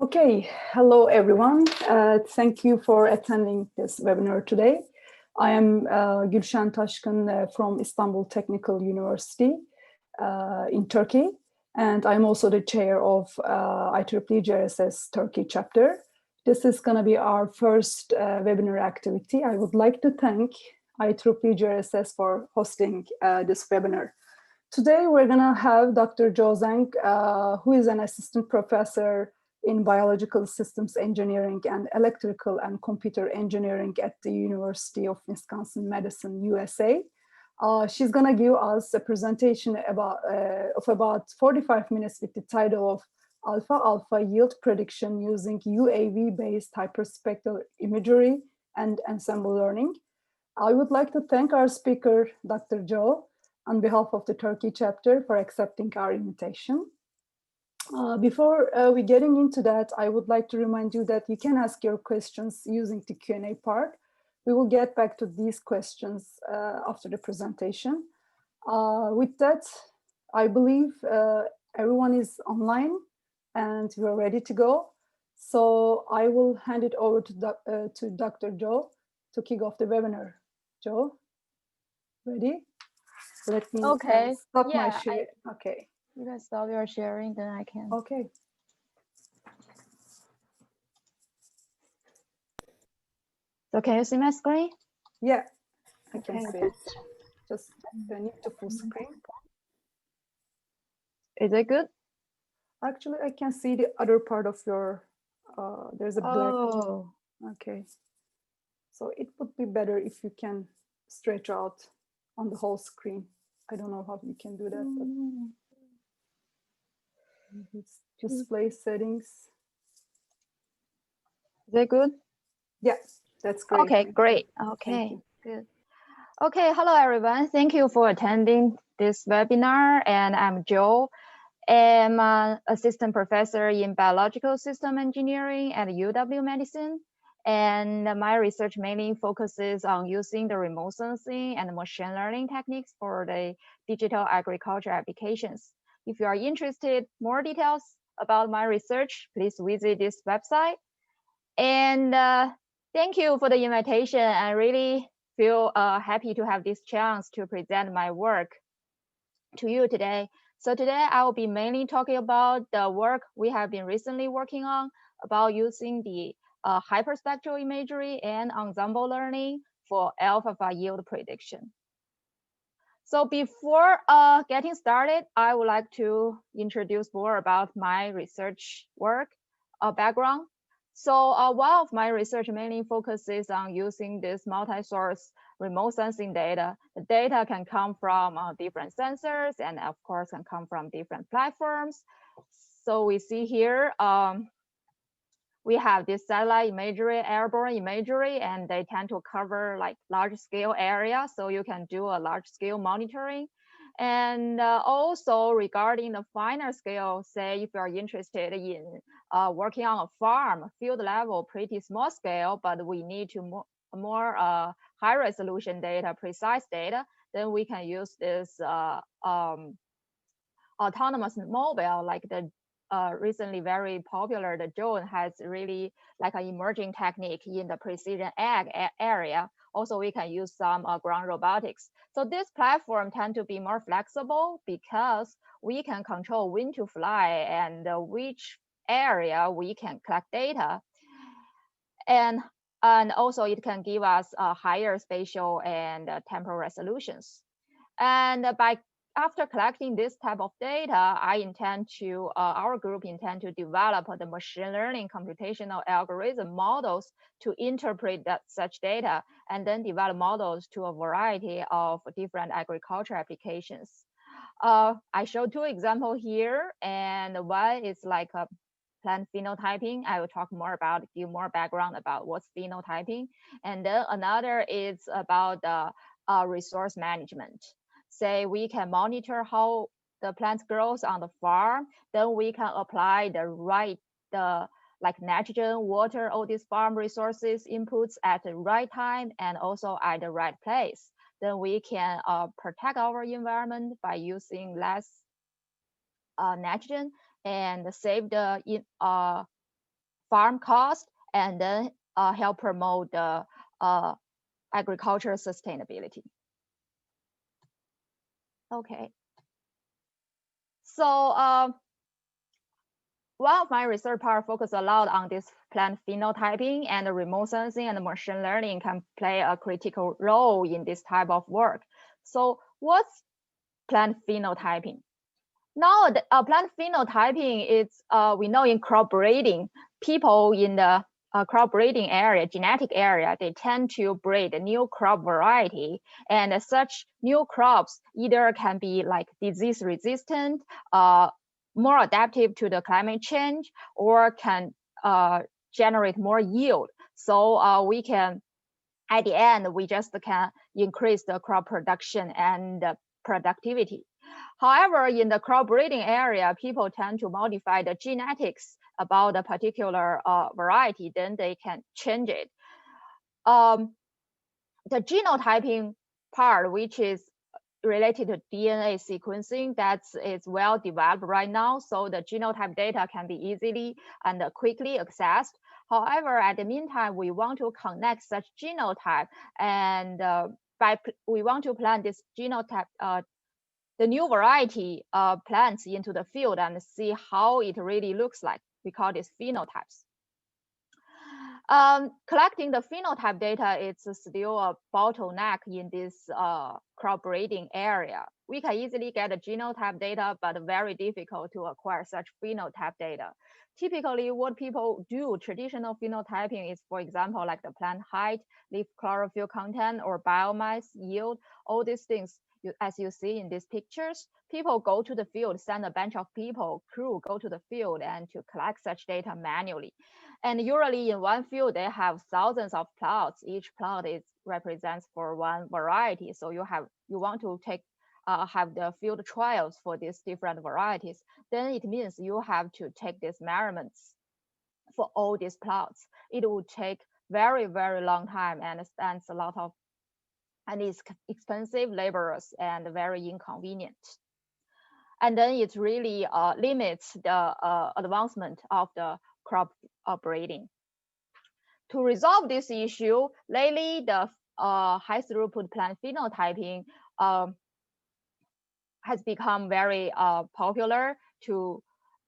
Okay, hello everyone. Thank you for attending this webinar today. I am Gülşen Taşkın from Istanbul Technical University in Turkey, and I'm also the chair of IEEE GRSS Turkey chapter. This is going to be our first webinar activity. I would like to thank IEEE GRSS for hosting this webinar. Today we're going to have Dr. Zhang, who is an assistant professor in biological systems engineering and electrical and computer engineering at the University of Wisconsin-Madison, USA. She's going to give us a presentation of about 45 minutes with the title of Alfalfa Yield Prediction using UAV-based Hyperspectral Imagery and Ensemble Learning. I would like to thank our speaker, Dr. Zhou, on behalf of the Turkey chapter for accepting our invitation. Before we getting into that, I would like to remind you that you can ask your questions using the Q&A part. We will get back to these questions after the presentation. With that, I believe everyone is online and we're ready to go. So I will hand it over to Dr. Zhou to kick off the webinar. Zhou, ready? Let me stop my share. Okay. You can stop your sharing, then I can. Okay. So can you see my screen? Yeah, I can see it. Just need to full screen. Is it good? Actually, I can see the other part of your, there's a black. Oh. Okay. So it would be better if you can stretch out on the whole screen. I don't know how you can do that, but. It's display settings. Is that good? Yeah, that's great. Okay, great. Okay, good. Okay, hello everyone. Thank you for attending this webinar. And I'm Zhou. I'm an assistant professor in biological system engineering at UW-Madison. And my research mainly focuses on using the remote sensing and machine learning techniques for the digital agriculture applications. If you are interested more details about my research, please visit this website. And thank you for the invitation. I really feel happy to have this chance to present my work to you today. So today I will be mainly talking about the work we have been recently working on about using the hyperspectral imagery and ensemble learning for alfalfa yield prediction. So before getting started, I would like to introduce more about my research work background. So one of my research mainly focuses on using this multi-source remote sensing data. The data can come from different sensors and of course can come from different platforms. So we see here, we have this satellite imagery, airborne imagery, and they tend to cover like large scale area. So you can do a large scale monitoring. And also regarding the finer scale, say if you're interested in working on a farm, field level, pretty small scale, but we need to more high resolution data, precise data, then we can use this autonomous mobile like the recently very popular, the drone has really like an emerging technique in the precision ag area. Also, we can use some ground robotics. So this platform tend to be more flexible because we can control when to fly and which area we can collect data. And also it can give us higher spatial and temporal resolutions. And after collecting this type of data, our group intend to develop the machine learning computational algorithm models to interpret such data and then develop models to a variety of different agriculture applications. I show two examples here, and one is like a plant phenotyping. I will talk more about, give more background about what's phenotyping. And then another is about the resource management. Say we can monitor how the plant grows on the farm, then we can apply like nitrogen, water, all these farm resources inputs at the right time and also at the right place. Then we can protect our environment by using less nitrogen and save the farm cost, and then help promote the agricultural sustainability. Okay. So one of my research part focus a lot on this plant phenotyping, and remote sensing and machine learning can play a critical role in this type of work. So what's plant phenotyping? Now, plant phenotyping is, we know in crop breeding, people in the crop breeding area, genetic area, they tend to breed a new crop variety, and such new crops either can be like disease resistant, more adaptive to the climate change, or can generate more yield. So we can, at the end, we just can increase the crop production and productivity. However, in the crop breeding area, people tend to modify the genetics about a particular variety, then they can change it. The genotyping part, which is related to DNA sequencing, that is well developed right now. So the genotype data can be easily and quickly accessed. However, at the meantime, we want to connect such genotype, and we want to plant this genotype, the new variety plants into the field and see how it really looks like. We call this phenotypes. Collecting the phenotype data is still a bottleneck in this crop breeding area. We can easily get the genotype data, but very difficult to acquire such phenotype data. Typically, what people do, traditional phenotyping is, for example, like the plant height, leaf chlorophyll content, or biomass yield, all these things. As you see in these pictures, people go to the field, send a bunch of people, crew go to the field and to collect such data manually. And usually in one field, they have thousands of plots. Each plot represents for one variety. So you want to have the field trials for these different varieties. Then it means you have to take these measurements for all these plots. It will take very, very long time and spends a lot of, and it's expensive, laborious, and very inconvenient. And then it really limits the advancement of the crop breeding. To resolve this issue, lately the high throughput plant phenotyping has become very popular.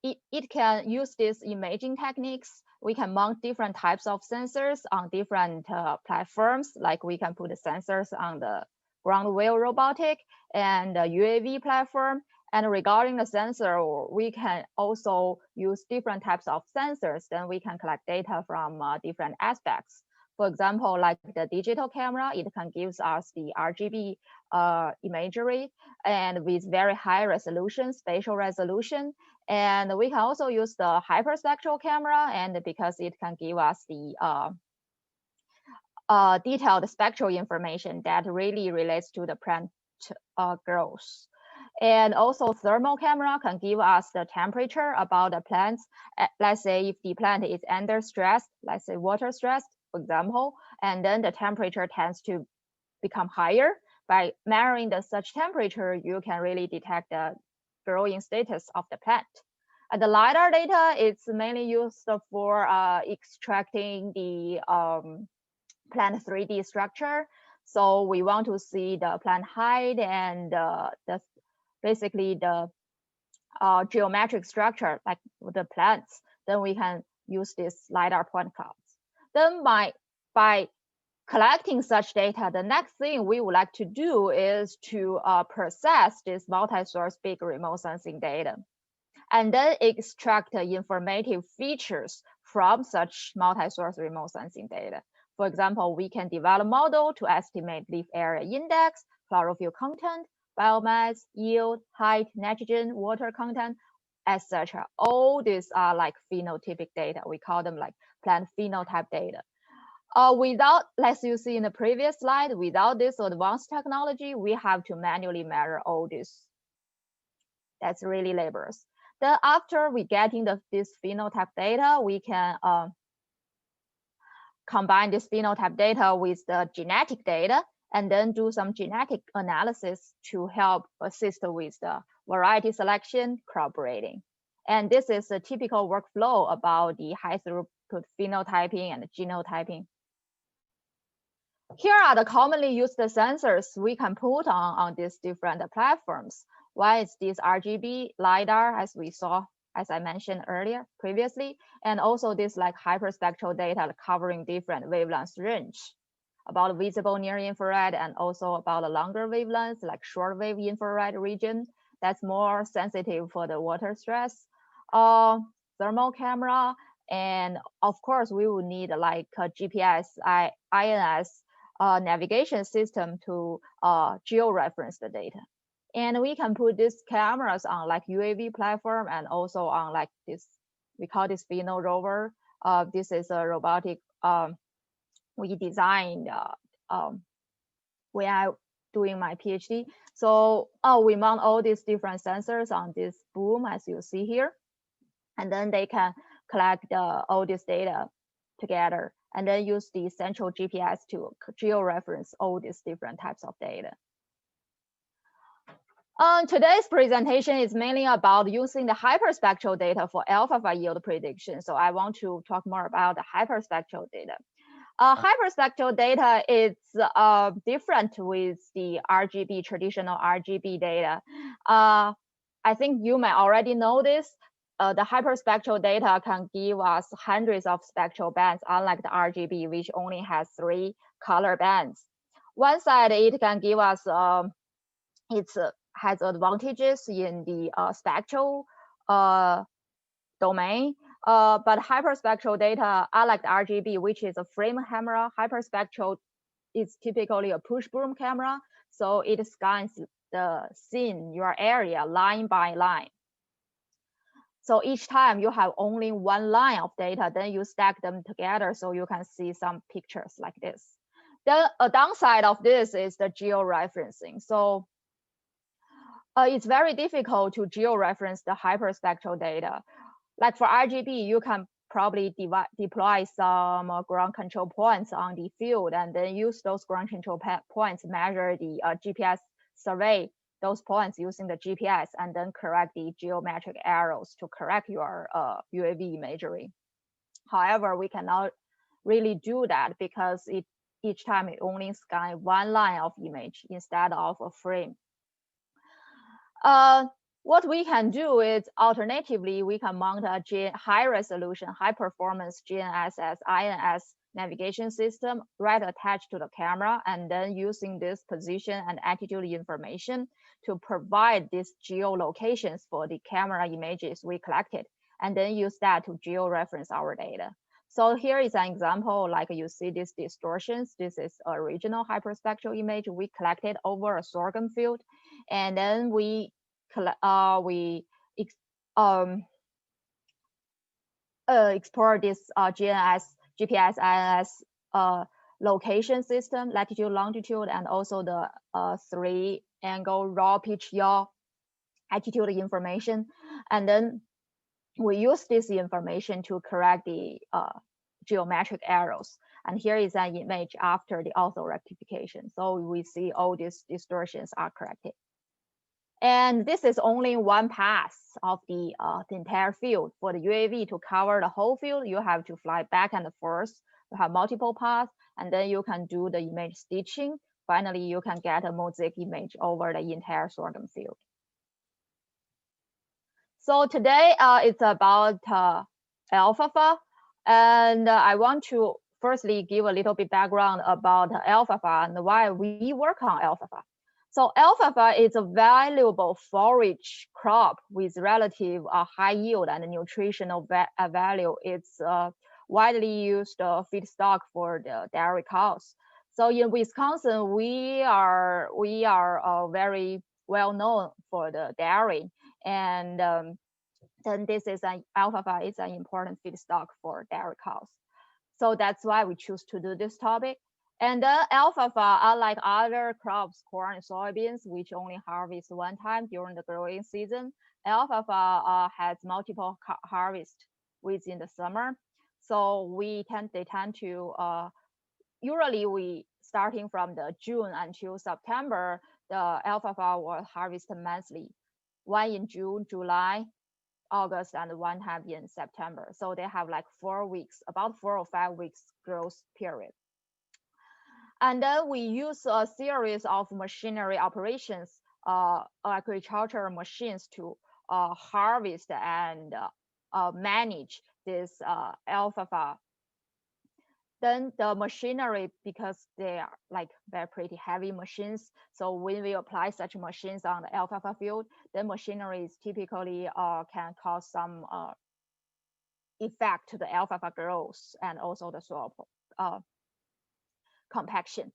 It can use these imaging techniques. We can mount different types of sensors on different platforms, like we can put the sensors on the ground wheel robotic and the UAV platform. And regarding the sensor, we can also use different types of sensors. Then we can collect data from different aspects. For example, like the digital camera, it can give us the RGB imagery and with very high resolution, spatial resolution. And we can also use the hyperspectral camera, and because it can give us the detailed spectral information that really relates to the plant growth. And also thermal camera can give us the temperature about the plants. Let's say if the plant is under stress, let's say water stress, for example, and then the temperature tends to become higher. By measuring the such temperature, you can really detect the growing status of the plant. And the LiDAR data is mainly used for extracting the plant 3D structure. So we want to see the plant height and basically the geometric structure, like the plants. Then we can use this LiDAR point clouds. Then by collecting such data, the next thing we would like to do is to process this multi-source big remote sensing data, and then extract informative features from such multi-source remote sensing data. For example, we can develop a model to estimate leaf area index, chlorophyll content, biomass, yield, height, nitrogen, water content, etc. All these are like phenotypic data. We call them like plant phenotype data. Without, as you see in the previous slide, without this advanced technology, we have to manually measure all this. That's really laborious. Then after we getting this phenotype data, we can combine this phenotype data with the genetic data and then do some genetic analysis to help assist with the variety selection, crop breeding. And this is a typical workflow about the high throughput phenotyping and genotyping. Here are the commonly used sensors we can put on these different platforms. One is this RGB LiDAR, as we saw, as I mentioned earlier, previously, and also this like hyperspectral data covering different wavelength range about visible near infrared and also about the longer wavelengths like shortwave infrared region that's more sensitive for the water stress, thermal camera, and of course we will need like a GPS, INS navigation system to georeference the data. And we can put these cameras on like UAV platform and also on like this, we call this Pheno rover. This is a robotic we designed when I doing my PhD. So we mount all these different sensors on this boom, as you see here, and then they can collect all this data together and then use the central GPS to georeference all these different types of data. Today's presentation is mainly about using the hyperspectral data for alfalfa yield prediction. So I want to talk more about the hyperspectral data. Hyperspectral data is different with the RGB, traditional RGB data. I think you may already know this. The hyperspectral data can give us hundreds of spectral bands, unlike the RGB, which only has 3 color bands. One side, it can give us, it has advantages in the spectral domain, but hyperspectral data, unlike the RGB, which is a frame camera, hyperspectral is typically a push broom camera, so it scans the scene, your area, line by line. So each time you have only one line of data, then you stack them together so you can see some pictures like this. Then a downside of this is the georeferencing. So it's very difficult to georeference the hyperspectral data. Like for RGB, you can probably deploy some ground control points on the field and then use those ground control points, measure the GPS survey those points using the GPS and then correct the geometric arrows to correct your UAV imagery. However, we cannot really do that because each time it only scans one line of image instead of a frame. What we can do is alternatively, we can mount a high resolution, high performance GNSS, INS navigation system right attached to the camera, and then using this position and attitude information to provide these geolocations for the camera images we collected, and then use that to georeference our data. So here is an example, like you see these distortions. This is a regional hyperspectral image we collected over a sorghum field, and then we explore this GPS INS location system, latitude, longitude, and also the 3-angle raw pitch yaw attitude information. And then we use this information to correct the geometric arrows. And here is an image after the auto rectification. So we see all these distortions are corrected. And this is only one pass of the entire field. For the UAV to cover the whole field, you have to fly back and forth. You have multiple paths, and then you can do the image stitching. Finally, you can get a mosaic image over the entire sorghum field. So today it's about alfalfa, and I want to firstly give a little bit background about alfalfa and why we work on alfalfa. So alfalfa is a valuable forage crop with relative high yield and nutritional value. It's widely used feedstock for the dairy cows. So in Wisconsin, we are very well known for the dairy, and then this is alfalfa is an important feedstock for dairy cows. So that's why we choose to do this topic. And alfalfa, unlike other crops, corn and soybeans, which only harvest one time during the growing season, alfalfa has multiple harvests within the summer. So they tend to, usually we starting from the June until September, the alfalfa will harvest monthly, one in June, July, August and one have in September. So they have like 4 weeks, about 4 or 5 weeks growth period. And then we use a series of machinery operations, agricultural machines to harvest and manage this alfalfa. Then the machinery, because they are like very pretty heavy machines, so when we apply such machines on the alfalfa field, then machinery is typically can cause some effect to the alfalfa growth and also the soil compaction.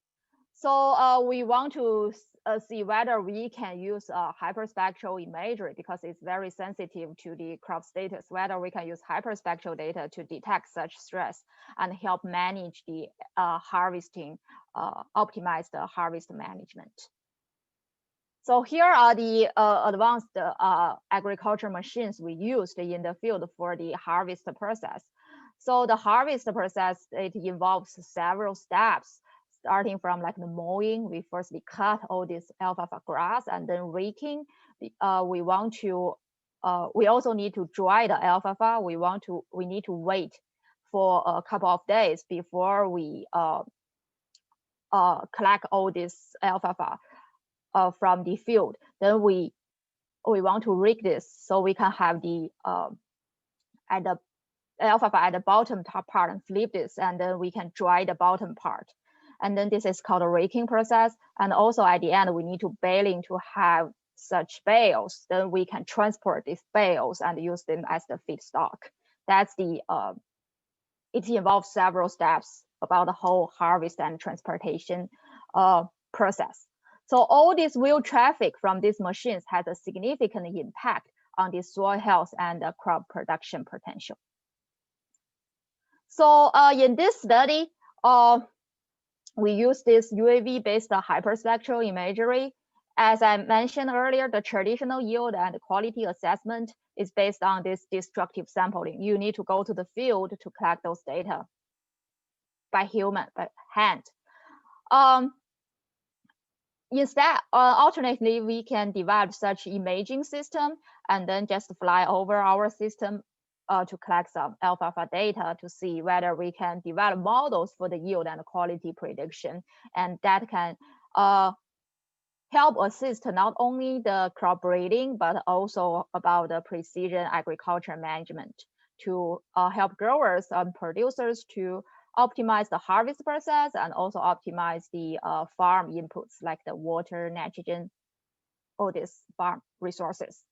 So we want to see whether we can use hyperspectral imagery, because it's very sensitive to the crop status, whether we can use hyperspectral data to detect such stress and help manage the harvesting, optimize the harvest management. So here are the advanced agriculture machines we used in the field for the harvest process. So the harvest process, it involves several steps. Starting from like the mowing, we firstly cut all this alfalfa grass, and then raking. We also need to dry the alfalfa. We need to wait for a couple of days before we collect all this alfalfa from the field. Then we want to rake this so we can have the alfalfa at the bottom top part and flip this, and then we can dry the bottom part. And then this is called a raking process. And also at the end, we need to baling to have such bales. Then we can transport these bales and use them as the feedstock. That's the, it involves several steps about the whole harvest and transportation process. So all this wheel traffic from these machines has a significant impact on the soil health and the crop production potential. So in this study, we use this UAV-based hyperspectral imagery. As I mentioned earlier, the traditional yield and quality assessment is based on this destructive sampling. You need to go to the field to collect those data by hand. Instead, alternately, we can develop such imaging system and then just fly over our system to collect some alfalfa data to see whether we can develop models for the yield and quality prediction. And that can help assist not only the crop breeding, but also about the precision agriculture management to help growers and producers to optimize the harvest process and also optimize the farm inputs like the water, nitrogen, all these farm resources.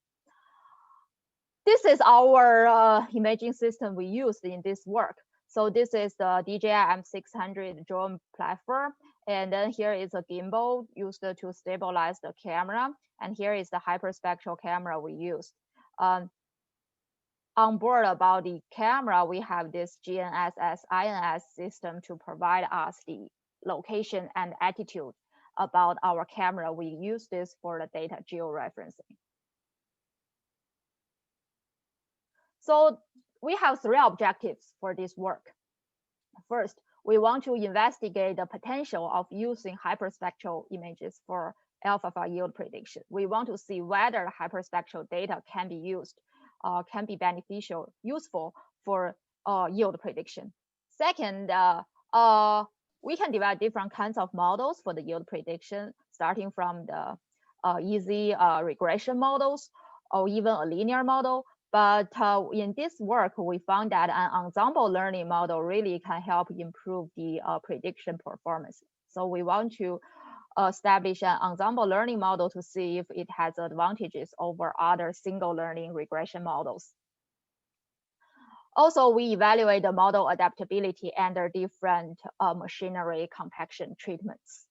This is our imaging system we used in this work. So this is the DJI M600 drone platform. And then here is a gimbal used to stabilize the camera. And here is the hyperspectral camera we used. On board about the camera, we have this GNSS-INS system to provide us the location and attitude about our camera. We use this for the data georeferencing. So we have 3 objectives for this work. First, we want to investigate the potential of using hyperspectral images for alfalfa yield prediction. We want to see whether hyperspectral data can be used, can be beneficial, useful for yield prediction. Second, we can develop different kinds of models for the yield prediction, starting from the easy regression models or even a linear model. But in this work, we found that an ensemble learning model really can help improve the prediction performance. So we want to establish an ensemble learning model to see if it has advantages over other single learning regression models. Also, we evaluate the model adaptability under different machinery compaction treatments.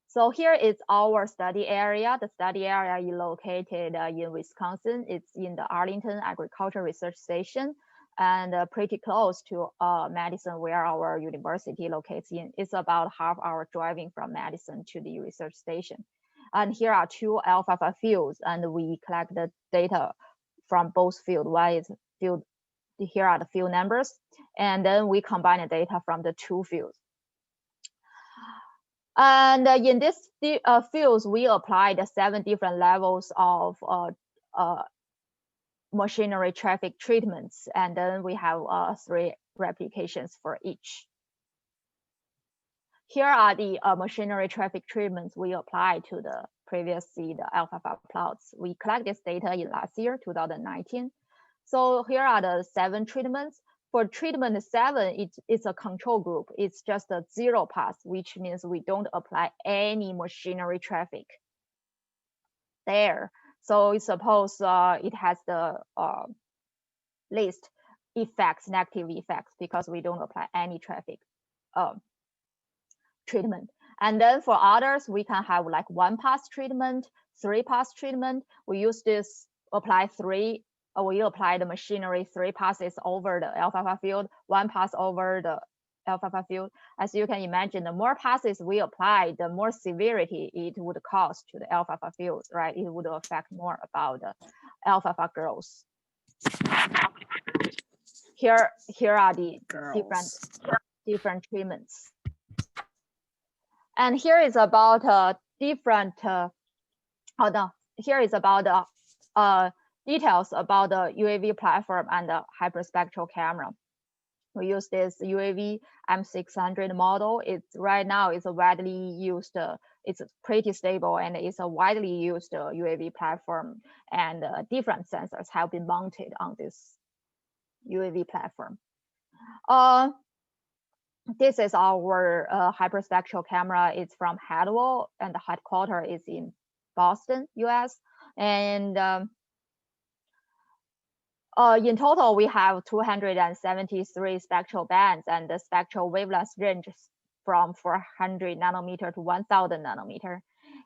So here is our study area. The study area is located in Wisconsin. It's in the Arlington Agriculture Research Station and pretty close to Madison, where our university locates in. It's about half-hour driving from Madison to the research station. And here are 2 alfalfa fields, and we collect the data from both fields. One is field, here are the field numbers, and then we combine the data from the 2 fields. And in this fields, we applied 7 different levels of machinery traffic treatments, and then we have 3 replications for each. Here are the machinery traffic treatments we applied to the previously the Alfalfa plots. We collect this data in last year, 2019. So here are the 7 treatments. For treatment 7, it's a control group. It's just a 0 pass, which means we don't apply any machinery traffic there. So suppose it has the least effects, negative effects, because we don't apply any traffic treatment. And then for others, we can have like 1 pass treatment, 3 pass treatment. We use this, apply 3, we apply the machinery 3 passes over the alfalfa field, 1 pass over the alfalfa field. As you can imagine, the more passes we apply, the more severity it would cause to the alfalfa field, right? It would affect more about the alfalfa growth. Here are the different treatments. And here is about here is about details about the UAV platform and the hyperspectral camera. We use this UAV M600 model. Right now it's a widely used, it's pretty stable, and it's a widely used UAV platform, and different sensors have been mounted on this UAV platform. This is our hyperspectral camera. It's from Hadwell, and the headquarters is in Boston, US. And in total, we have 273 spectral bands, and the spectral wavelength ranges from 400 nanometer to 1000 nanometer.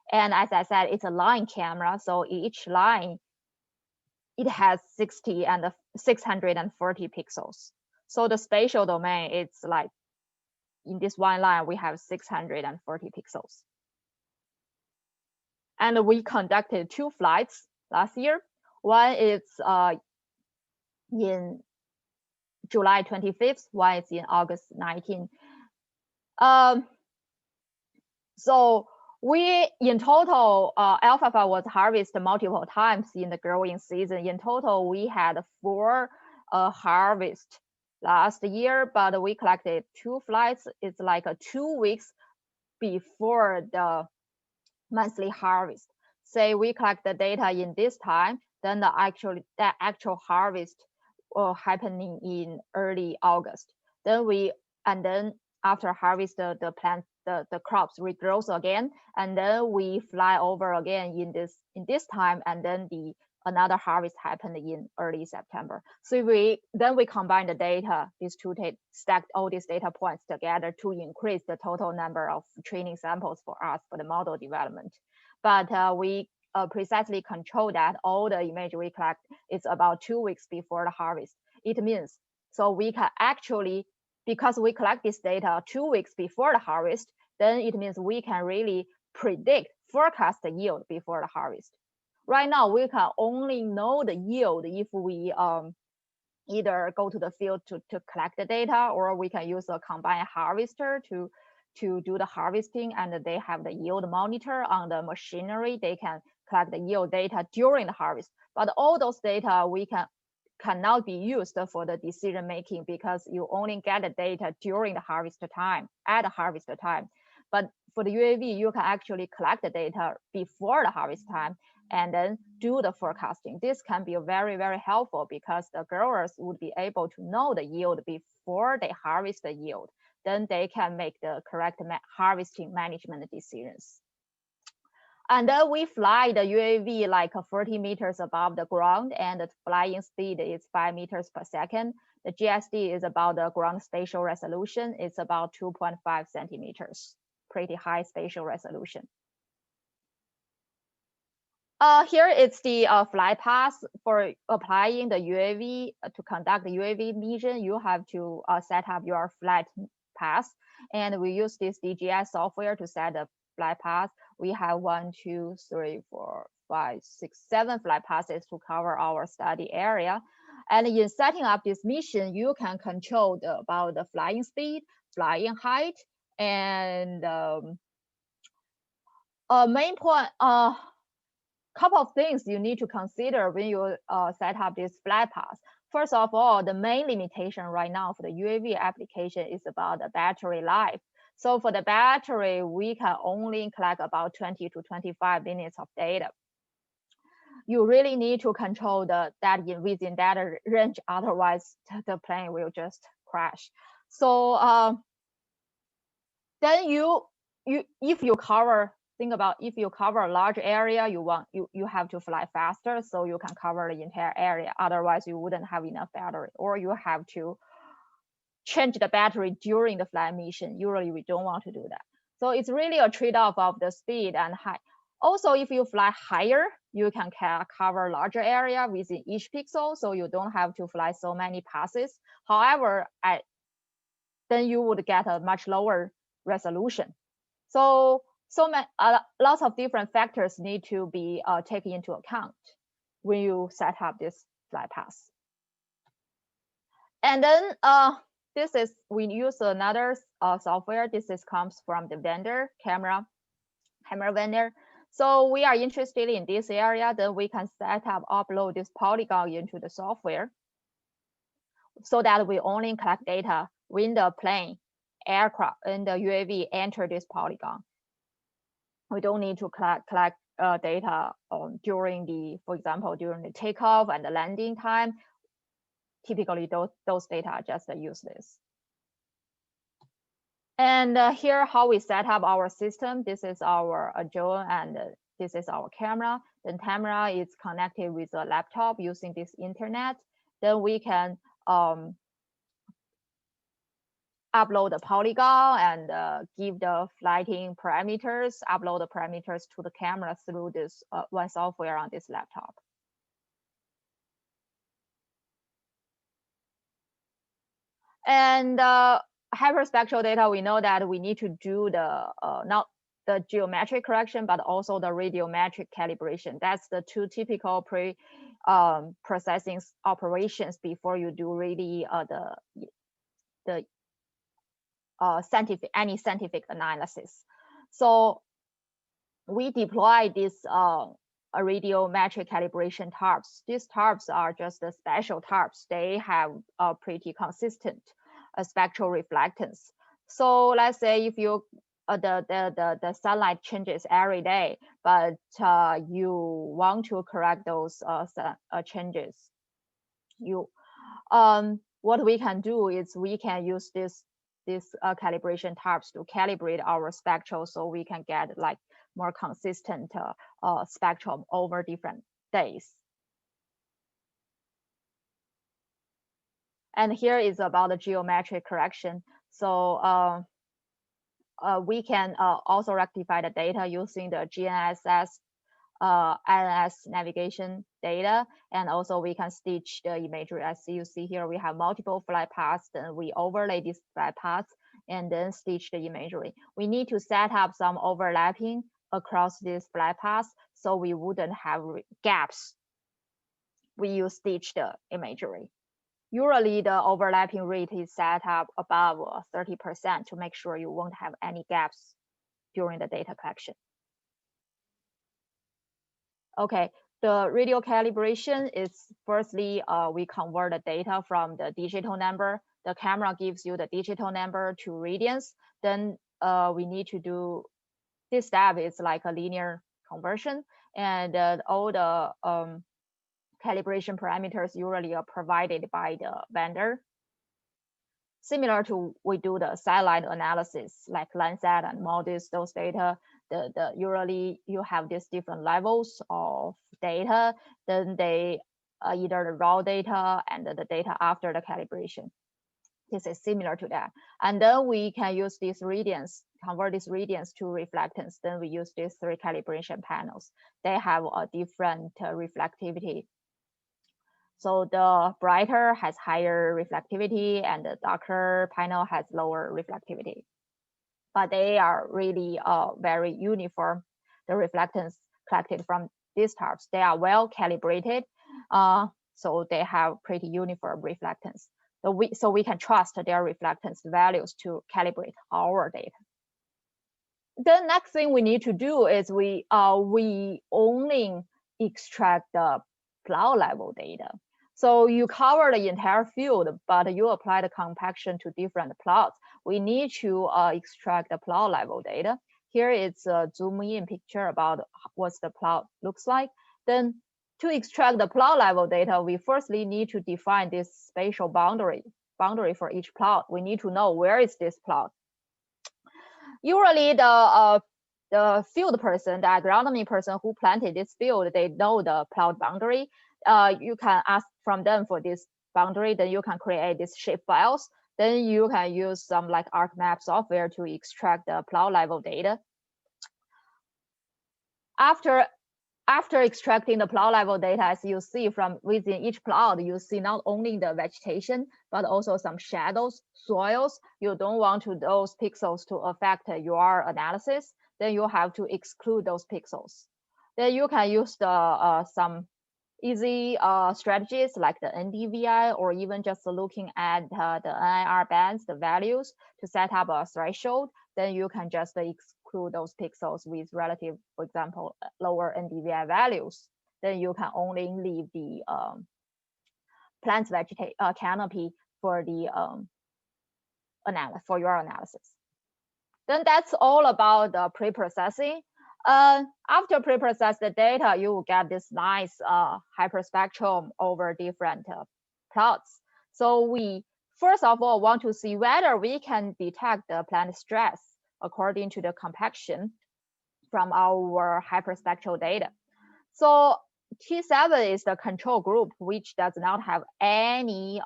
And as I said, it's a line camera, so each line, it has 60 and 640 pixels. So the spatial domain, it's like, in this one line, we have 640 pixels. And we conducted 2 flights last year. One is in July 25th, one is in August 19th. So we, in total, alfalfa was harvested multiple times in the growing season. In total, we had 4 harvests last year, but we collected 2 flights. It's like 2 weeks before the monthly harvest. Say we collect the data in this time, then the actual harvest happening in early August. Then after harvest, the plant, the crops regrows again, and then we fly over again in this time, and then another harvest happened in early September. So we combine the data, these two stacked all these data points together to increase the total number of training samples for us for the model development. But we precisely control that all the image we collect is about 2 weeks before the harvest. It means, so we can actually, because we collect this data 2 weeks before the harvest, then it means we can really forecast the yield before the harvest. Right now, we can only know the yield if we either go to the field to collect the data, or we can use a combined harvester to do the harvesting, and they have the yield monitor on the machinery. They can collect the yield data during the harvest. But all those data cannot be used for the decision making, because you only get the data during the harvest time, at the harvest time. But for the UAV, you can actually collect the data before the harvest time and then do the forecasting. This can be very, very helpful, because the growers would be able to know the yield before they harvest the yield. Then they can make the correct harvesting management decisions. And then we fly the UAV like 40 meters above the ground, and the flying speed is 5 meters per second. The GSD is about the ground spatial resolution. It's about 2.5 centimeters, pretty high spatial resolution. Here it's the Flypass. For applying the UAV to conduct the UAV mission, you have to set up your flight path, and we use this DGS software to set the flight path. We have 1, 2, 3, 4, 5, 6, 7 flight passes to cover our study area. And in setting up this mission, you can control about the flying speed, flying height, and main point. couple of things you need to consider when you set up this Flypass. First of all, the main limitation right now for the UAV application is about the battery life. So for the battery, we can only collect about 20 to 25 minutes of data. You really need to control that within that range, otherwise the plane will just crash. So then if you cover, think about if you cover a large area, you have to fly faster so you can cover the entire area. Otherwise, you wouldn't have enough battery, or you have to change the battery during the flight mission. Usually, we don't want to do that. So it's really a trade-off of the speed and height. Also, if you fly higher, you can cover larger area within each pixel, so you don't have to fly so many passes. However, then you would get a much lower resolution. So lots of different factors need to be taken into account when you set up this Flypass. And then we use another software. Comes from the vendor, camera vendor. So we are interested in this area, then we can upload this polygon into the software so that we only collect data when the plane, aircraft, and the UAV enter this polygon. We don't need to collect data during for example, during the takeoff and the landing time. Typically, those data are just useless. And here, how we set up our system. This is our Zhou, and this is our camera. The camera is connected with a laptop using this internet. Then we can upload the polygon and give the flighting parameters, upload the parameters to the camera through this one software on this laptop. And hyperspectral data, we know that we need to do not the geometric correction, but also the radiometric calibration. That's the two typical processing operations before you do really the scientific analysis. So we deploy this radiometric calibration TARPs. These TARPs are just the special TARPs. They have a pretty consistent spectral reflectance. So let's say if you the sunlight changes every day, but you want to correct those changes, what we can do is we can use this calibration TARPs to calibrate our spectral, so we can get like more consistent spectrum over different days. And here is about the geometric correction. So we can also rectify the data using the GNSS INS navigation data, and also we can stitch the imagery. As you see here, we have multiple flight paths, then we overlay these flight paths and then stitch the imagery. We need to set up some overlapping across these flight paths so we wouldn't have gaps. We use stitched imagery. Usually the overlapping rate is set up above 30% to make sure you won't have any gaps during the data collection. Okay, the radial calibration is firstly, we convert the data from the digital number. The camera gives you the digital number to radians. Then we need to do, this step is like a linear conversion, and all the calibration parameters usually are provided by the vendor. Similar to we do the satellite analysis, like Landsat and MODIS, those data, usually you have these different levels of data, then they either the raw data and the data after the calibration. This is similar to that. And then we can use these radians, convert these radians to reflectance. Then we use these three calibration panels. They have a different reflectivity. So the brighter has higher reflectivity and the darker panel has lower reflectivity. But they are really very uniform. The reflectance collected from these TARPs, they are well calibrated. So they have pretty uniform reflectance. So we can trust their reflectance values to calibrate our data. The next thing we need to do is we only extract the plot level data. So you cover the entire field, but you apply the compaction to different plots. We need to extract the plot level data. Here it's a zoom in picture about what the plot looks like. Then to extract the plot level data, we firstly need to define this spatial boundary for each plot. We need to know where is this plot. Usually the field person, the agronomy person who planted this field, they know the plot boundary. You can ask from them for this boundary, then you can create these shape files. Then you can use some like ArcMap software to extract the plot level data. After extracting the plot level data, as you see from within each plot, you see not only the vegetation, but also some shadows, soils. You don't want those pixels to affect your analysis. Then you have to exclude those pixels. Then you can use the some easy strategies like the NDVI, or even just looking at the NIR bands, the values, to set up a threshold. Then you can just exclude those pixels with relative, for example, lower NDVI values. Then you can only leave the plants canopy for the for your analysis. Then that's all about the pre-processing. After pre-process the data, you will get this nice hyperspectrum over different plots. So we first of all want to see whether we can detect the plant stress according to the compaction from our hyperspectral data. So T7 is the control group, which does not have any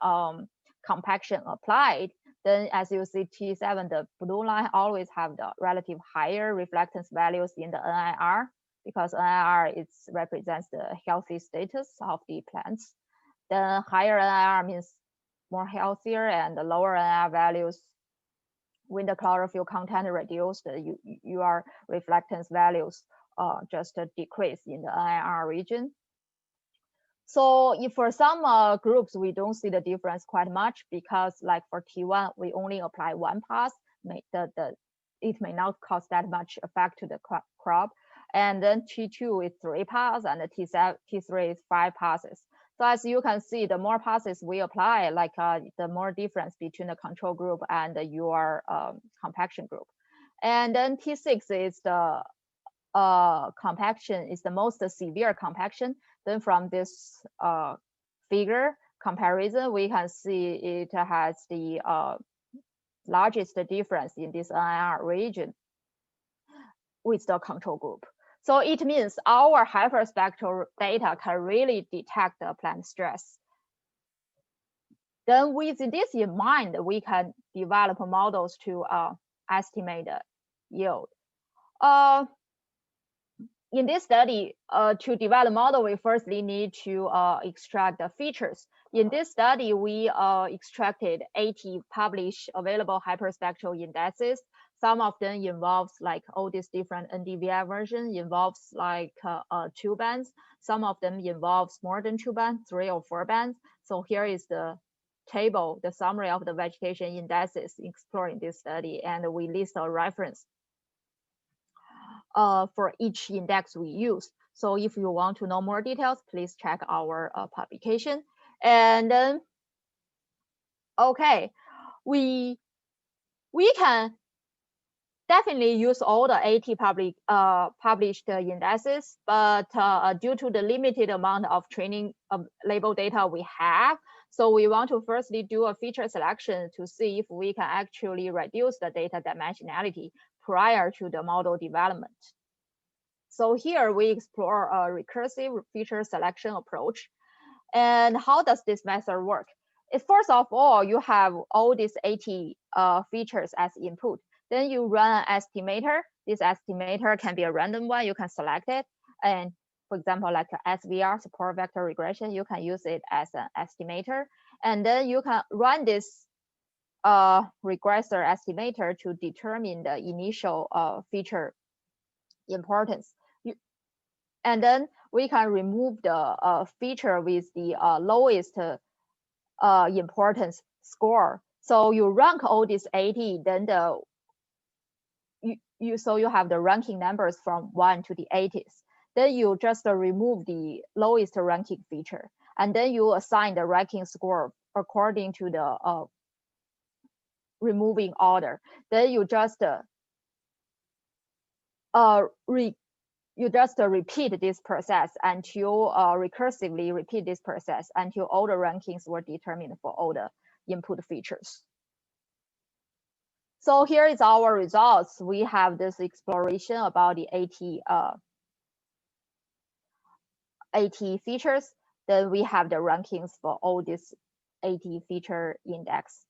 compaction applied. Then as you see, T7, the blue line always have the relative higher reflectance values in the NIR, because NIR represents the healthy status of the plants. Then higher NIR means more healthier, and the lower NIR values, when the chlorophyll content reduced, your reflectance values just decrease in the NIR region. So if for some groups, we don't see the difference quite much, because like for T1, we only apply one pass. It may not cause that much effect to the crop. And then T2 is 3 passes, and the T3 is 5 passes. So as you can see, the more passes we apply, like the more difference between the control group and your compaction group. And then T6 is the compaction, is the most severe compaction. Then from this figure comparison, we can see it has the largest difference in this NIR region with the control group. So it means our hyperspectral data can really detect the plant stress. Then with this in mind, we can develop models to estimate the yield. In this study, to develop a model, we firstly need to extract the features. In this study, we extracted 80 published available hyperspectral indices. Some of them involves like all these different NDVI versions, involves like 2 bands. Some of them involves more than 2 bands, 3 or 4 bands. So here is the table, the summary of the vegetation indices exploring this study, and we list a reference for each index we use. So if you want to know more details, please check our publication. And then, okay, we can definitely use all the 80 published indices, but due to the limited amount of training label data we have, so we want to firstly do a feature selection to see if we can actually reduce the data dimensionality prior to the model development. So here we explore a recursive feature selection approach. And how does this method work? First of all, you have all these 80 features as input. Then you run an estimator. This estimator can be a random one. You can select it. And for example, like SVR, support vector regression, you can use it as an estimator. And then you can run this regressor estimator to determine the initial feature importance. And then we can remove the feature with the lowest importance score. So you rank all these 80, then so you have the ranking numbers from 1 to the 80s. then you just remove the lowest ranking feature, and then you assign the ranking score according to the removing order. Then you just repeat this process until recursively repeat this process until all the rankings were determined for all the input features. So here is our results. We have this exploration about the 80 features. Then we have the rankings for all these 80 feature index.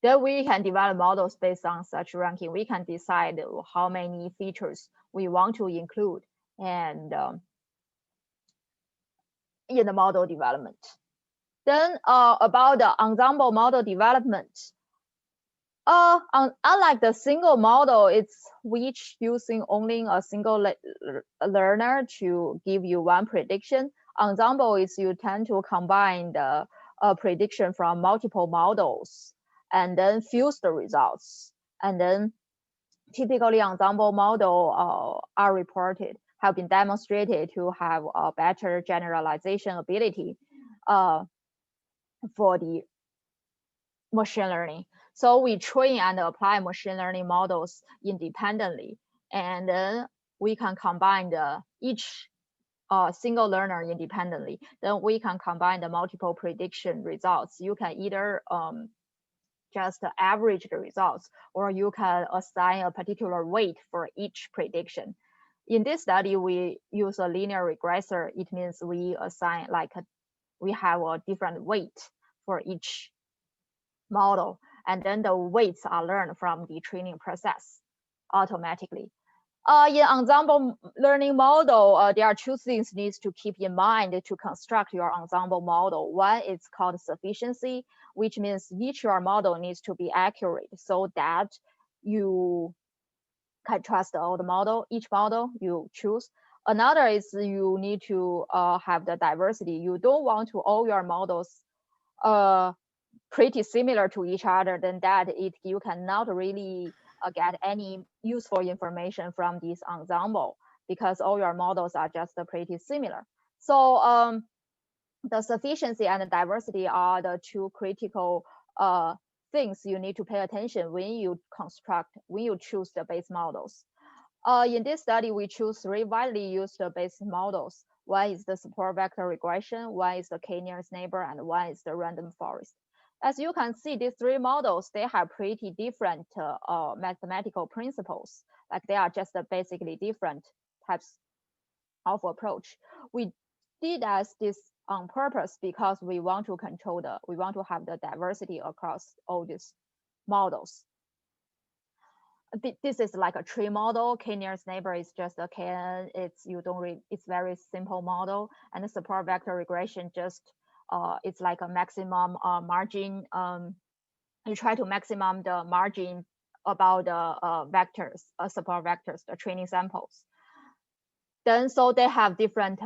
Then we can develop models based on such ranking. We can decide how many features we want to include and in the model development. Then about the ensemble model development. Unlike the single model, it's which using only a single learner to give you one prediction. Ensemble is you tend to combine the prediction from multiple models and then fuse the results. And then typically ensemble model have been demonstrated to have a better generalization ability for the machine learning. So we train and apply machine learning models independently, and then we can combine each single learner independently. Then we can combine the multiple prediction results. You can either just average the results, or you can assign a particular weight for each prediction. In this study, we use a linear regressor. It means we assign we have a different weight for each model, and then the weights are learned from the training process automatically. In ensemble learning model, there are two things needs to keep in mind to construct your ensemble model. One is called sufficiency, which means your model needs to be accurate so that you can trust all the model, each model you choose. Another is you need to have the diversity. You don't want to all your models pretty similar to each other. Then that you cannot really get any useful information from this ensemble, because all your models are just pretty similar. So the sufficiency and the diversity are the two critical things you need to pay attention when you choose the base models. In this study, we choose 3 widely used base models. One is the support vector regression, one is the k-nearest neighbor, and one is the random forest. As you can see, these 3 models, they have pretty different mathematical principles. Like they are just basically different types of approach. We did this on purpose because we want to have the diversity across all these models. This is like a tree model. K-nearest neighbor is just a KN. It's very simple model, and the support vector regression just it's like a maximum margin. You try to maximum the margin about the vectors, support vectors, the training samples. Then so they have different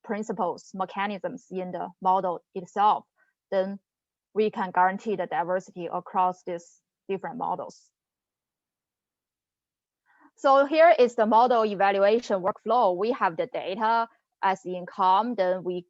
principles, mechanisms in the model itself. Then we can guarantee the diversity across these different models. So here is the model evaluation workflow. We have the data as income, then we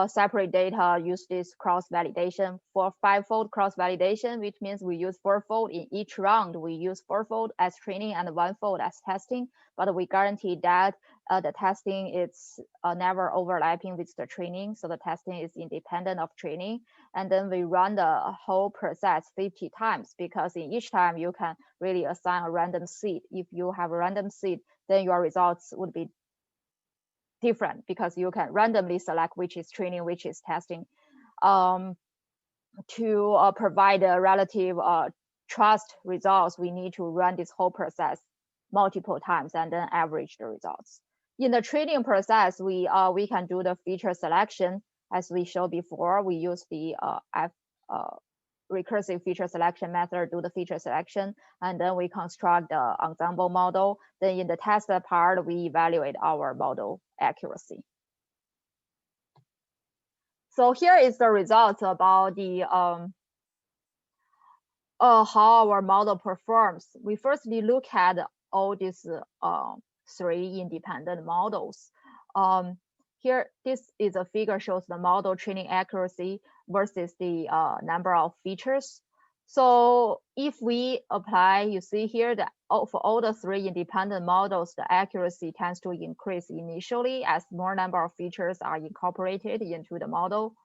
separate data, use this cross-validation for 5-fold cross-validation, which means we use 4-fold in each round. We use 4-fold as training and 1-fold as testing, but we guarantee that the testing is never overlapping with the training. So the testing is independent of training. And then we run the whole process 50 times, because in each time you can really assign a random seed. If you have a random seed, then your results would be different, because you can randomly select which is training, which is testing. To provide a relative trust results, we need to run this whole process multiple times and then average the results. In the training process, we can do the feature selection. As we showed before, we use the recursive feature selection method, do the feature selection, and then we construct the ensemble model. Then in the test part, we evaluate our model accuracy. So here is the results about the how our model performs, we firstly look at all these 3 independent models. Here, this is a figure shows the model training accuracy versus the number of features. So if we apply, you see here that for all the 3 independent models, the accuracy tends to increase initially as more number of features are incorporated into the model.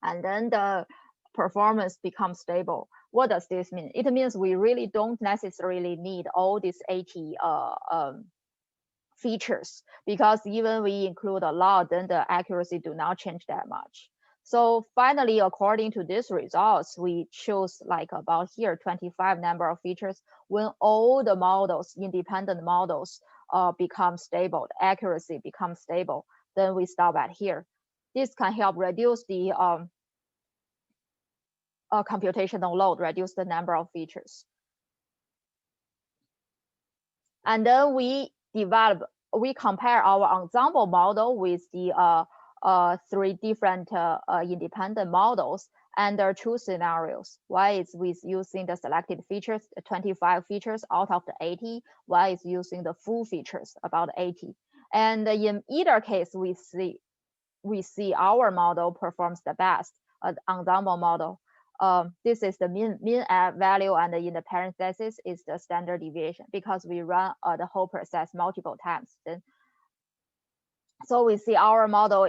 And then the performance becomes stable. What does this mean? It means we really don't necessarily need all these 80 features, because even we include a lot, then the accuracy do not change that much. So finally, according to these results, we choose like about here 25 number of features. When all the models, independent models, become stable, the accuracy becomes stable, then we stop at here. This can help reduce the computational load, reduce the number of features. And then we compare our ensemble model with the 3 different independent models, and there are 2 scenarios. One is with using the selected features, 25 features out of the 80. One is using the full features, about 80. And in either case, we see our model performs the best, ensemble model. This is the mean value, and in the parentheses is the standard deviation, because we run the whole process multiple times. Then, so we see our model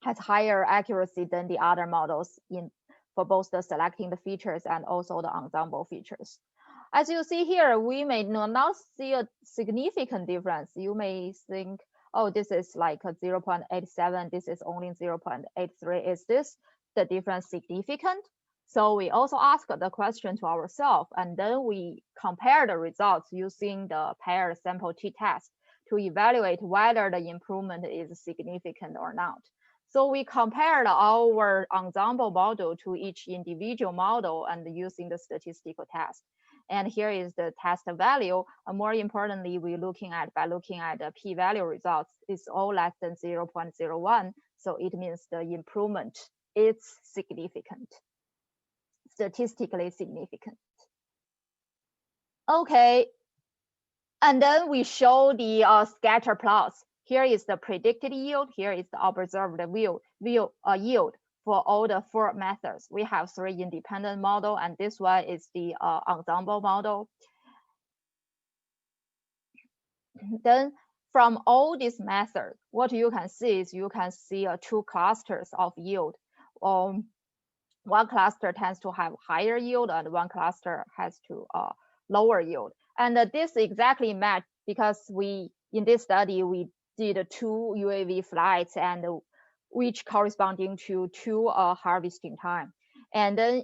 has higher accuracy than the other models for both the selecting the features and also the ensemble features. As you see here, we may not see a significant difference. You may think, oh, this is like a 0.87, this is only 0.83. Is this the difference significant? So we also ask the question to ourselves, and then we compare the results using the paired sample t-test to evaluate whether the improvement is significant or not. So we compared our ensemble model to each individual model and using the statistical test. And here is the test value. More importantly, by looking at the p-value results, it's all less than 0.01. So it means the improvement is significant, statistically significant. Okay, and then we show the scatter plots. Here is the predicted yield. Here is the observed yield for all the 4 methods. We have 3 independent model, and this one is the ensemble model. Then from all these methods, what you can see is 2 clusters of yield. One cluster tends to have higher yield, and one cluster has to lower yield. And this exactly match, because in this study we did 2 UAV flights, and which corresponding to 2 harvesting time. And then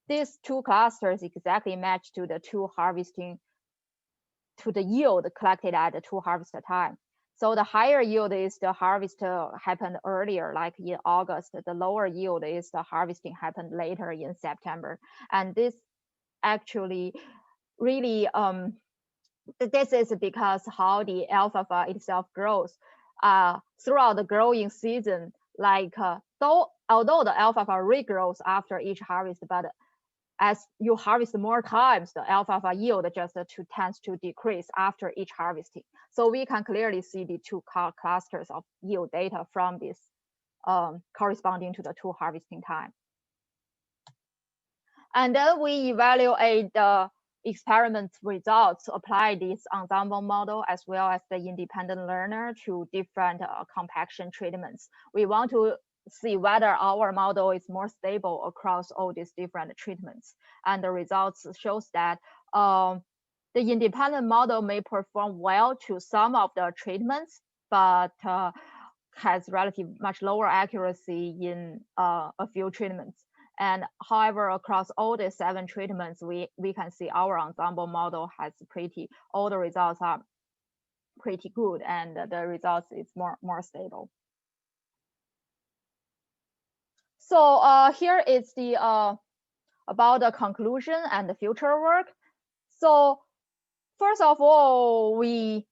these 2 clusters exactly match to the 2 harvesting, to the yield collected at the 2 harvest time. So the higher yield is the harvest happened earlier, like in August. The lower yield is the harvesting happened later in September. And this actually really, this is because how the alfalfa itself grows throughout the growing season. Like although the alfalfa regrows after each harvest, but as you harvest more times, the alfalfa yield just tends to decrease after each harvesting. So we can clearly see the 2 clusters of yield data from this corresponding to the 2 harvesting time. And then we evaluate the experiment results, apply this ensemble model as well as the independent learner to different compaction treatments. We want to see whether our model is more stable across all these different treatments. And the results shows that the independent model may perform well to some of the treatments, but has relatively much lower accuracy in a few treatments. And however, across all the 7 treatments, we can see our ensemble model has all the results are pretty good, and the results is more stable. So here is the about the conclusion and the future work. So first of all, we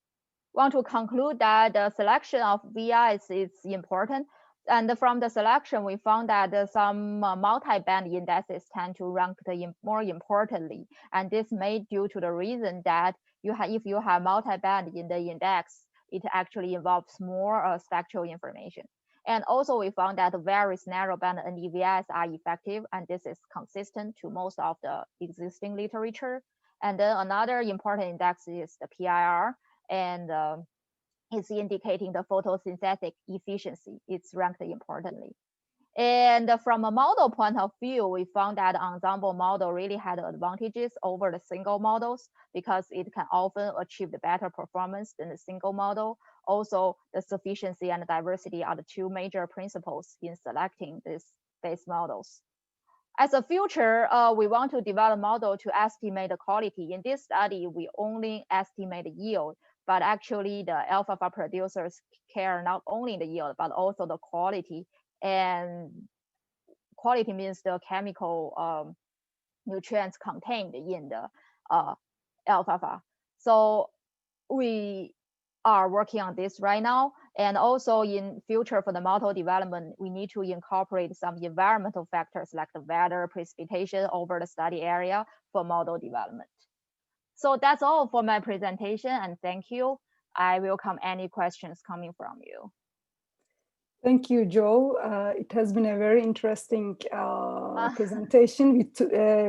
want to conclude that the selection of VIs is important, And from the selection, we found that some multi-band indices tend to rank more importantly. And this may due to the reason that if you have multi-band in the index, it actually involves more spectral information. And also we found that various narrowband NDVIs are effective, and this is consistent to most of the existing literature. And then another important index is the PIR, and it's indicating the photosynthetic efficiency. It's ranked importantly. And from a model point of view, we found that ensemble model really had advantages over the single models because it can often achieve the better performance than the single model. Also, the sufficiency and diversity are the two major principles in selecting these base models. As a future, we want to develop a model to estimate the quality. In this study, we only estimate the yield, but actually the Alfalfa producers care not only the yield, but also the quality. And quality means the chemical nutrients contained in the Alfalfa. So we are working on this right now. And also in future for the model development, we need to incorporate some environmental factors like the weather, precipitation over the study area for model development. So that's all for my presentation, and thank you. I welcome any questions coming from you. Thank you, Zhou. It has been a very interesting presentation.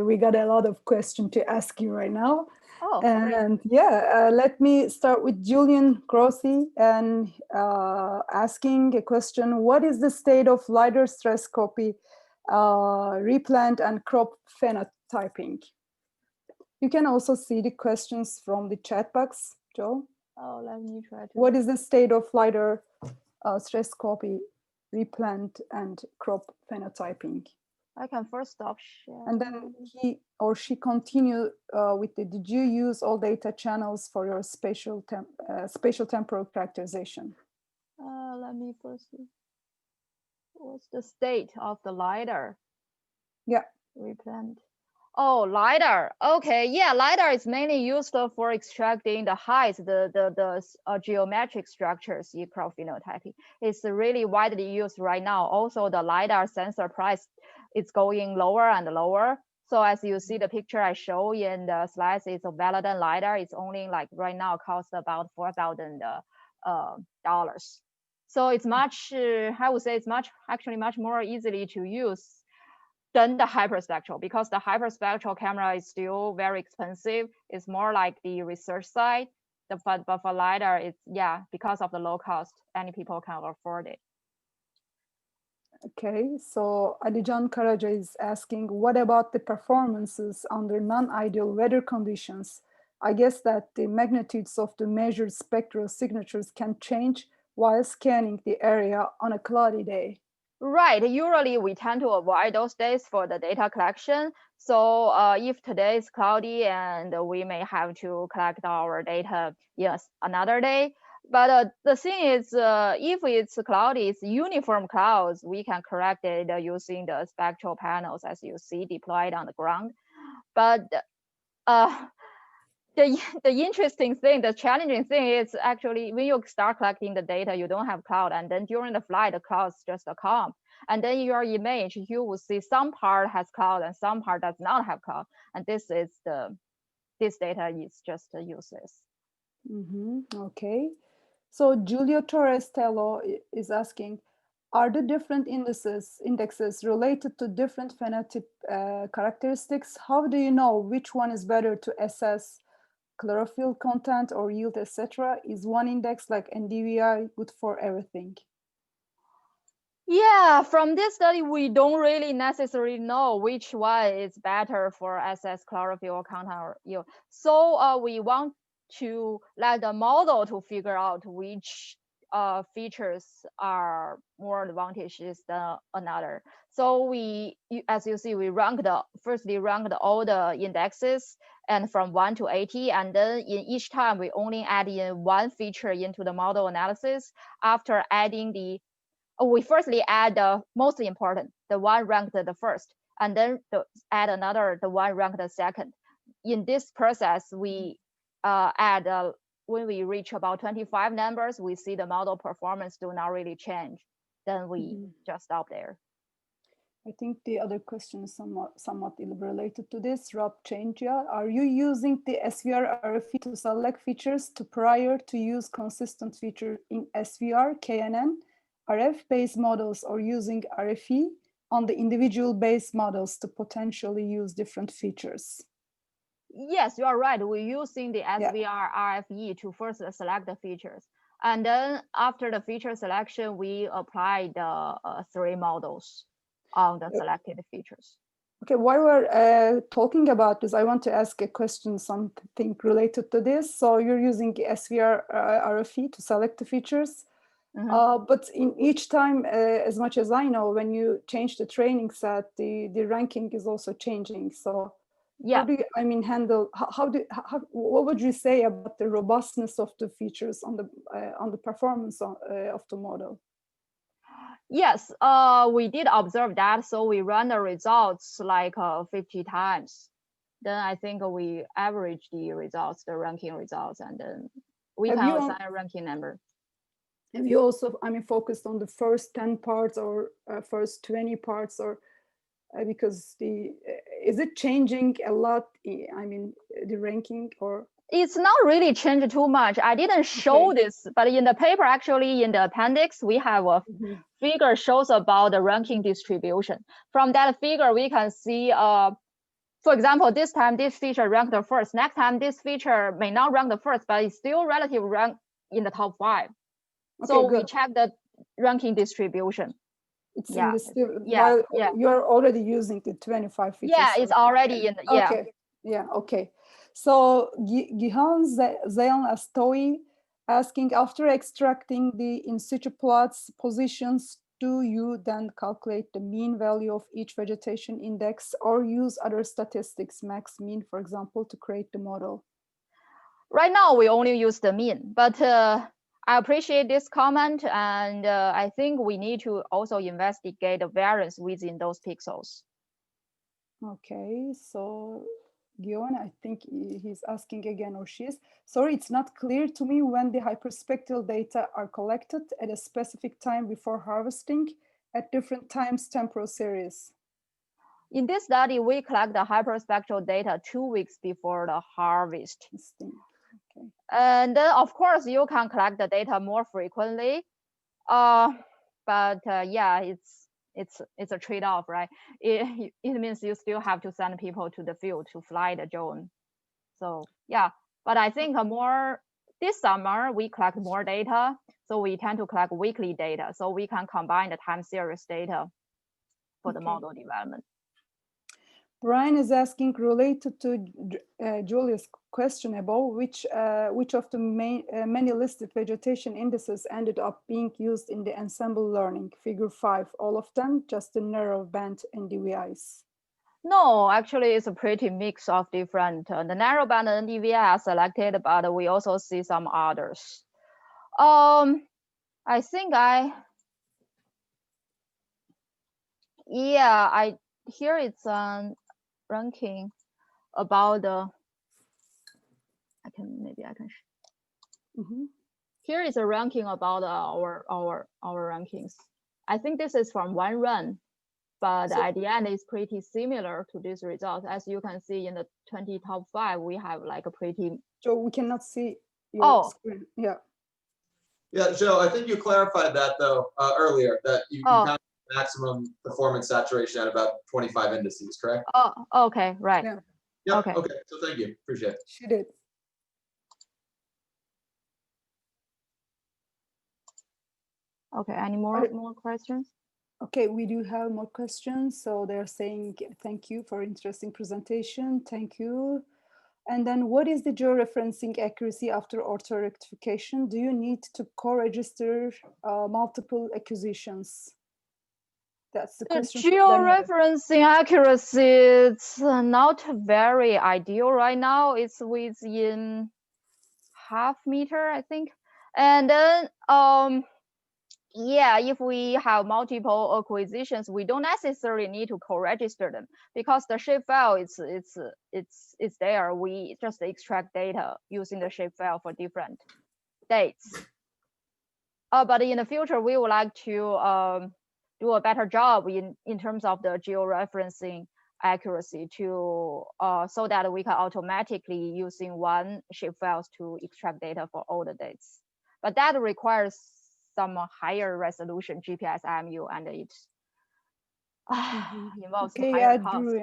We got a lot of questions to ask you right now. Oh, and great. Yeah, let me start with Julian Grossi and asking a question. What is the state of LiDAR stress copy, replant and crop phenotyping? You can also see the questions from the chat box, Zhou. Oh, let me try to. What is the state of LiDAR stress copy, replant and crop phenotyping? I can first stop sharing. And then he or she continue with the, did you use all data channels for your spatial temporal characterization? Let me first see. What's the state of the LiDAR? Yeah. Replant. Oh, LiDAR. Okay, yeah, LiDAR is mainly used for extracting the heights, the geometric structures in crop phenotyping. It's really widely used right now. Also, the LiDAR sensor price is going lower and lower. So as you see the picture I show in the slides, it's a Velodyne LiDAR. It's only like right now costs about $4,000. So it's much, I would say it's actually much more easily to use than the hyperspectral, because the hyperspectral camera is still very expensive. It's more like the research side. But for LiDAR, it's, yeah, because of the low cost, any people can afford it. Okay, so Adijan Karaca is asking, what about the performances under non-ideal weather conditions? I guess that the magnitudes of the measured spectral signatures can change while scanning the area on a cloudy day. Right, usually we tend to avoid those days for the data collection. So if today is cloudy and we may have to collect our data, yes, another day. But the thing is, if it's cloudy, it's uniform clouds, we can correct it using the spectral panels as you see deployed on the ground. But the interesting thing, the challenging thing is actually when you start collecting the data, you don't have cloud, and then during the flight, the clouds just come. And then your image, you will see some part has cloud and some part does not have cloud. And this data is just useless. Okay. So Julio Torres Tello is asking, are the different indexes related to different phenotype characteristics? How do you know which one is better to assess chlorophyll content or yield, etc.? Is one index like NDVI good for everything? Yeah, from this study, we don't really necessarily know which one is better for assess chlorophyll content or yield. So we want to let the model to figure out which features are more advantageous than another. So as you see, we firstly ranked all the indexes and from 1 to 80, and then in each time we only add in one feature into the model analysis. After adding we firstly add the most important, the one ranked the first, and then add another, the one ranked the second. In this process, we add when we reach about 25 numbers, we see the model performance do not really change. then we just stop there. I think the other question is somewhat related to this. Rob Changia, are you using the SVR RFE to select features prior to use consistent feature in SVR, KNN, RF-based models, or using RFE on the individual base models to potentially use different features? Yes, you are right. We're using the SVR RFE to first select the features. And then after the feature selection, we apply the 3 models on the selected features. Okay, while we're talking about this, I want to ask a question, something related to this. So you're using SVR RFE to select the features, but in each time, as much as I know, when you change the training set, the ranking is also changing. So yeah, how do you, handle? What would you say about the robustness of the features on the performance of the model? Yes, we did observe that. So we run the results like 50 times. Then I think we average the results, the ranking results, and then we can assign a ranking number. Have you also, focused on the first 10 parts or first 20 parts, or because is it changing a lot? The ranking, or? It's not really changed too much. I didn't show this, but in the paper, actually in the appendix, we have a figure shows about the ranking distribution. From that figure, we can see, for example, this time this feature ranked the first. Next time this feature may not rank the first, but it's still relative rank in the top 5. Okay, so good. We check the ranking distribution. It's in the still, you're already using the 25 features. Yeah, it's already in the, Okay. Yeah, okay. So Gihan Zayan Astoi asking, after extracting the in situ plots positions, do you then calculate the mean value of each vegetation index or use other statistics, max, mean, for example, to create the model? Right now, we only use the mean, but I appreciate this comment, and I think we need to also investigate the variance within those pixels. Okay, so Guillaume, I think he's asking again, or she's. Sorry, it's not clear to me when the hyperspectral data are collected at a specific time before harvesting at different times temporal series. In this study, we collect the hyperspectral data 2 weeks before the harvest. Okay. And then, of course, you can collect the data more frequently. But yeah, it's a trade-off, right? It means you still have to send people to the field to fly the drone. So yeah, but I think this summer we collect more data. So we tend to collect weekly data, so we can combine the time series data for the model development. Brian is asking, related to Julia's question about which of the many listed vegetation indices ended up being used in the ensemble learning, figure 5, all of them, just a narrow band NDVIs? No, actually it's a pretty mix of different, the narrow band NDVI are selected, but we also see some others. I think here it's ranking about the, maybe I can. Here is a ranking about our rankings. I think this is from one run, but at the end it's pretty similar to this result. As you can see in the 20 top 5, we have like a pretty. So we cannot see your screen. Yeah. Yeah, Zhou, I think you clarified that though earlier, that you count maximum performance saturation at about 25 indices, correct? Oh, okay, right. Yeah. Yep, okay. Okay, so thank you, appreciate it. She did. Okay, any more questions? Okay, we do have more questions. So they're saying, thank you for interesting presentation. Thank you. And then what is the georeferencing accuracy after auto rectification? Do you need to co-register multiple acquisitions? That's the question. Georeferencing accuracy, it's not very ideal right now. It's within ½ meter, I think. And then, yeah, if we have multiple acquisitions, we don't necessarily need to co-register them because the shapefile it's there. We just extract data using the shapefile for different dates. But in the future, we would like to do a better job in terms of the georeferencing accuracy to so that we can automatically using one shape files to extract data for all the dates. But that requires some higher resolution GPS IMU, and it involves higher cost.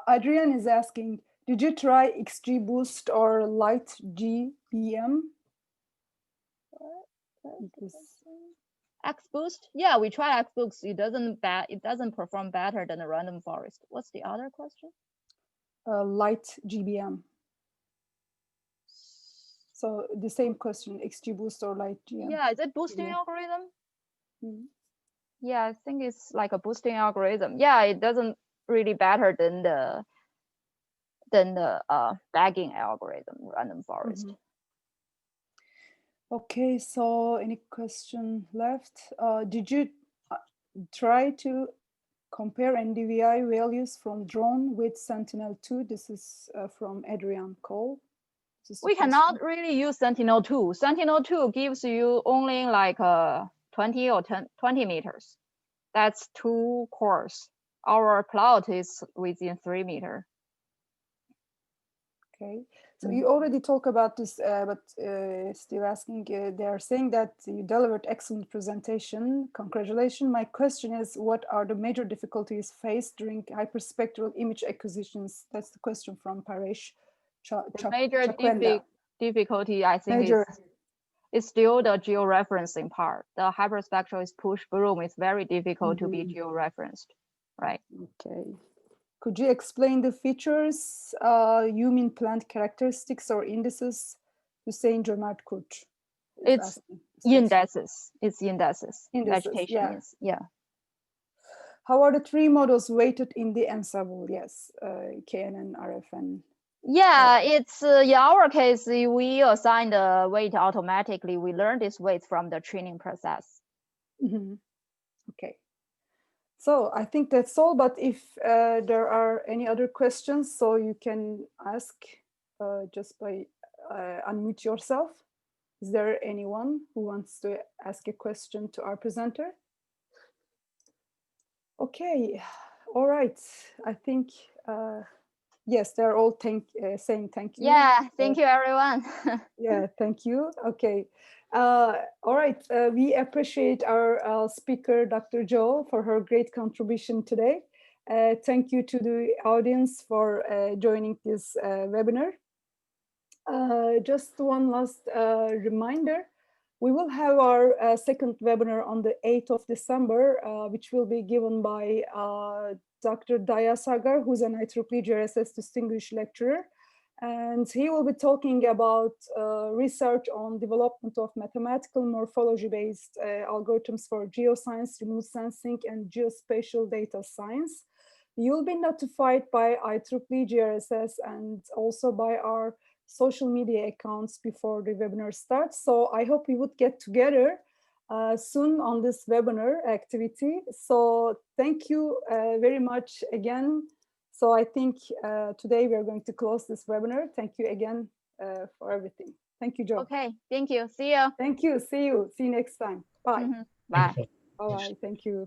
Adrian is asking, did you try XGBoost or Light GBM? XBoost? Yeah, we tried XBoost. It doesn't perform better than a random forest. What's the other question? Light GBM. So the same question, XGBoost or Light GBM. Yeah, is it boosting algorithm? Yeah, I think it's like a boosting algorithm. Yeah, it doesn't really better than the bagging algorithm, random forest. Okay, so any question left? Did you try to compare NDVI values from drone with Sentinel-2? This is from Adrian Cole. We cannot really use Sentinel-2. Sentinel-2 gives you only like 20 or 20 meters. That's 2 cores. Our plot is within 3 meters. Okay, so you already talked about this, but still asking, they are saying that you delivered excellent presentation. Congratulations. My question is, what are the major difficulties faced during hyperspectral image acquisitions? That's the question from Paresh. The major difficulty, I think, is still the georeferencing part. The hyperspectral is push broom. It's very difficult to be georeferenced, right? Okay. Could you explain the features? You mean plant characteristics or indices? Hussein Jomart Kurt. It's indices. It's indices. Vegetation yeah. is, yeah. How are the 3 models weighted in the ensemble? Yes, KNN, RFN. Yeah, it's in our case, we assign the weight automatically. We learn this weight from the training process. Okay. So I think that's all, but if there are any other questions, so you can ask just by unmute yourself. Is there anyone who wants to ask a question to our presenter? Okay, all right. I think, yes, they're all saying thank you. Yeah, thank you, everyone. Yeah, thank you. Okay. All right, we appreciate our speaker, Dr. Zhou, for her great contribution today. Thank you to the audience for joining this webinar. Just one last reminder, we will have our second webinar on the 8th of December, which will be given by Dr. Daya Sagar, who's an IEEE GRSS Distinguished Lecturer. And he will be talking about research on development of mathematical morphology-based algorithms for geoscience, remote sensing, and geospatial data science. You'll be notified by IEEE GRSS and also by our social media accounts before the webinar starts. So I hope we would get together soon on this webinar activity. So thank you very much again. So I think today we are going to close this webinar. Thank you again for everything. Thank you, Joe. Okay, thank you. See you. Thank you. See you. See you next time. Bye. Bye. Bye. Thank you.